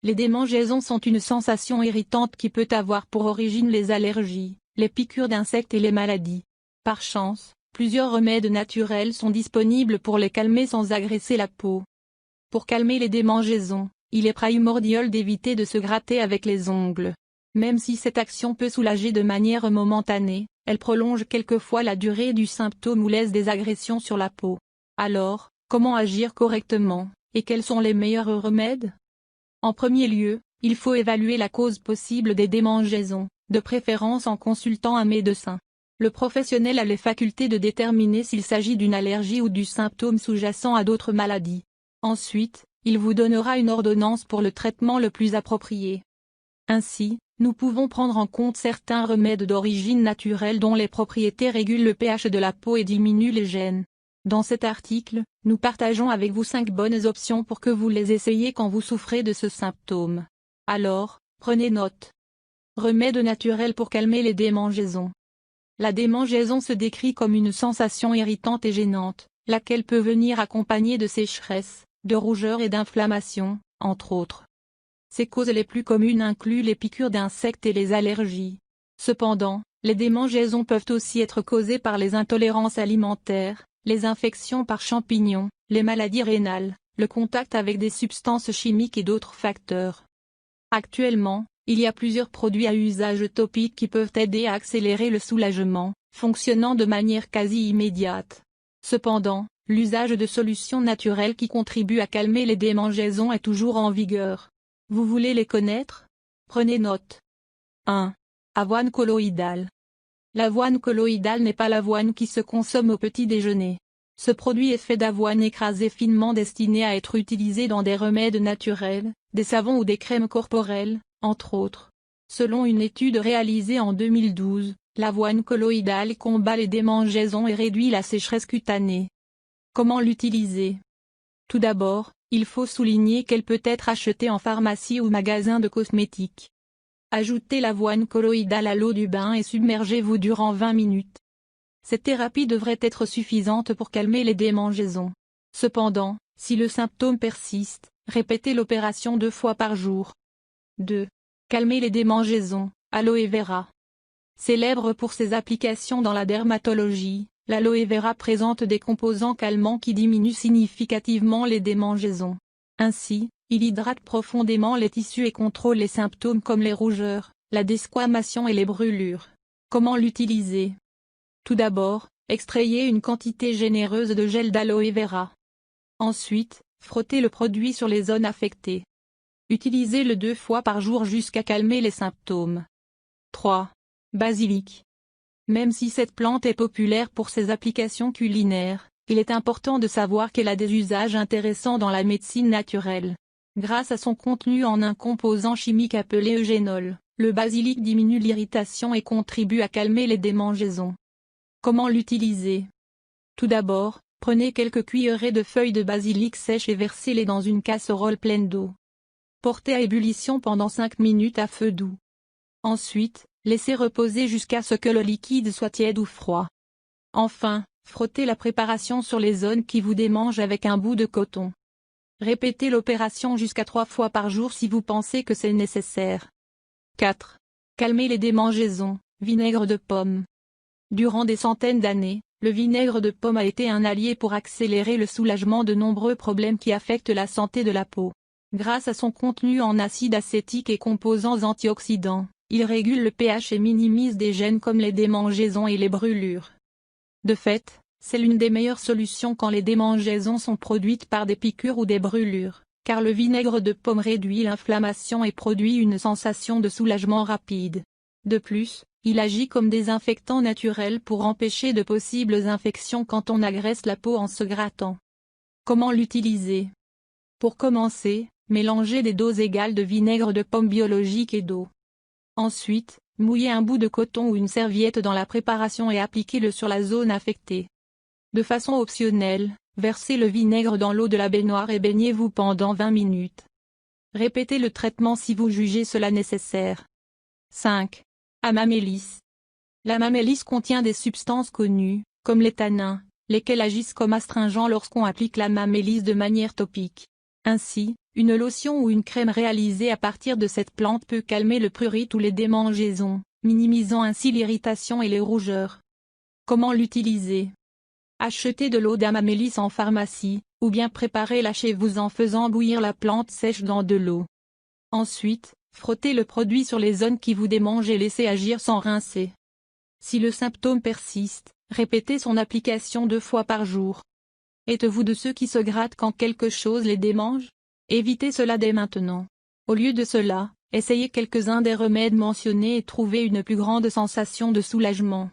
Les démangeaisons sont une sensation irritante qui peut avoir pour origine les allergies, les piqûres d'insectes et les maladies. Par chance, plusieurs remèdes naturels sont disponibles pour les calmer sans agresser la peau. Pour calmer les démangeaisons, il est primordial d'éviter de se gratter avec les ongles. Même si cette action peut soulager de manière momentanée, elle prolonge quelquefois la durée du symptôme ou laisse des agressions sur la peau. Alors, comment agir correctement, et quels sont les meilleurs remèdes? En premier lieu, il faut évaluer la cause possible des démangeaisons, de préférence en consultant un médecin. Le professionnel a les facultés de déterminer s'il s'agit d'une allergie ou du symptôme sous-jacent à d'autres maladies. Ensuite, il vous donnera une ordonnance pour le traitement le plus approprié. Ainsi, nous pouvons prendre en compte certains remèdes d'origine naturelle dont les propriétés régulent le pH de la peau et diminuent les gènes. Dans cet article, nous partageons avec vous 5 bonnes options pour que vous les essayiez quand vous souffrez de ce symptôme. Alors, prenez note. Remèdes naturels pour calmer les démangeaisons. La démangeaison se décrit comme une sensation irritante et gênante, laquelle peut venir accompagnée de sécheresse, de rougeur et d'inflammation, entre autres. Ces causes les plus communes incluent les piqûres d'insectes et les allergies. Cependant, les démangeaisons peuvent aussi être causées par les intolérances alimentaires, les infections par champignons, les maladies rénales, le contact avec des substances chimiques et d'autres facteurs. Actuellement, il y a plusieurs produits à usage topique qui peuvent aider à accélérer le soulagement, fonctionnant de manière quasi immédiate. Cependant, l'usage de solutions naturelles qui contribuent à calmer les démangeaisons est toujours en vigueur. Vous voulez les connaître? Prenez note. 1. Avoine colloïdale. L'avoine colloïdale n'est pas l'avoine qui se consomme au petit déjeuner. Ce produit est fait d'avoine écrasée finement destinée à être utilisée dans des remèdes naturels, des savons ou des crèmes corporelles, entre autres. Selon une étude réalisée en 2012, l'avoine colloïdale combat les démangeaisons et réduit la sécheresse cutanée. Comment l'utiliser? Tout d'abord, il faut souligner qu'elle peut être achetée en pharmacie ou magasin de cosmétiques. Ajoutez l'avoine colloïdale à l'eau du bain et submergez-vous durant 20 minutes. Cette thérapie devrait être suffisante pour calmer les démangeaisons. Cependant, si le symptôme persiste, répétez l'opération 2 fois par jour. 2. Calmer les démangeaisons, aloe vera. Célèbre pour ses applications dans la dermatologie, l'aloe vera présente des composants calmants qui diminuent significativement les démangeaisons. Ainsi, il hydrate profondément les tissus et contrôle les symptômes comme les rougeurs, la desquamation et les brûlures. Comment l'utiliser? Tout d'abord, extrayez une quantité généreuse de gel d'aloe vera. Ensuite, frottez le produit sur les zones affectées. Utilisez-le 2 fois par jour jusqu'à calmer les symptômes. 3. Basilic. Même si cette plante est populaire pour ses applications culinaires, il est important de savoir qu'elle a des usages intéressants dans la médecine naturelle. Grâce à son contenu en un composant chimique appelé eugénol, le basilic diminue l'irritation et contribue à calmer les démangeaisons. Comment l'utiliser? Tout d'abord, prenez quelques cuillerées de feuilles de basilic sèches et versez-les dans une casserole pleine d'eau. Portez à ébullition pendant 5 minutes à feu doux. Ensuite, laissez reposer jusqu'à ce que le liquide soit tiède ou froid. Enfin, frottez la préparation sur les zones qui vous démangent avec un bout de coton. Répétez l'opération jusqu'à 3 fois par jour si vous pensez que c'est nécessaire. 4. Calmer les démangeaisons, vinaigre de pomme. Durant des centaines d'années, le vinaigre de pomme a été un allié pour accélérer le soulagement de nombreux problèmes qui affectent la santé de la peau. Grâce à son contenu en acide acétique et composants antioxydants, il régule le pH et minimise des gènes comme les démangeaisons et les brûlures. De fait, c'est l'une des meilleures solutions quand les démangeaisons sont produites par des piqûres ou des brûlures, car le vinaigre de pomme réduit l'inflammation et produit une sensation de soulagement rapide. De plus, il agit comme désinfectant naturel pour empêcher de possibles infections quand on agresse la peau en se grattant. Comment l'utiliser? Pour commencer, mélangez des doses égales de vinaigre de pomme biologique et d'eau. Ensuite, mouillez un bout de coton ou une serviette dans la préparation et appliquez-le sur la zone affectée. De façon optionnelle, versez le vinaigre dans l'eau de la baignoire et baignez-vous pendant 20 minutes. Répétez le traitement si vous jugez cela nécessaire. 5. Amamélis. L'amamélis contient des substances connues, comme les tanins, lesquels agissent comme astringents lorsqu'on applique l'amamélis de manière topique. Ainsi, une lotion ou une crème réalisée à partir de cette plante peut calmer le prurite ou les démangeaisons, minimisant ainsi l'irritation et les rougeurs. Comment l'utiliser? Achetez de l'eau d'Amamélis en pharmacie, ou bien préparez-la chez vous en faisant bouillir la plante sèche dans de l'eau. Ensuite, frottez le produit sur les zones qui vous démangent et laissez agir sans rincer. Si le symptôme persiste, répétez son application 2 fois par jour. Êtes-vous de ceux qui se grattent quand quelque chose les démange? Évitez cela dès maintenant. Au lieu de cela, essayez quelques-uns des remèdes mentionnés et trouvez une plus grande sensation de soulagement.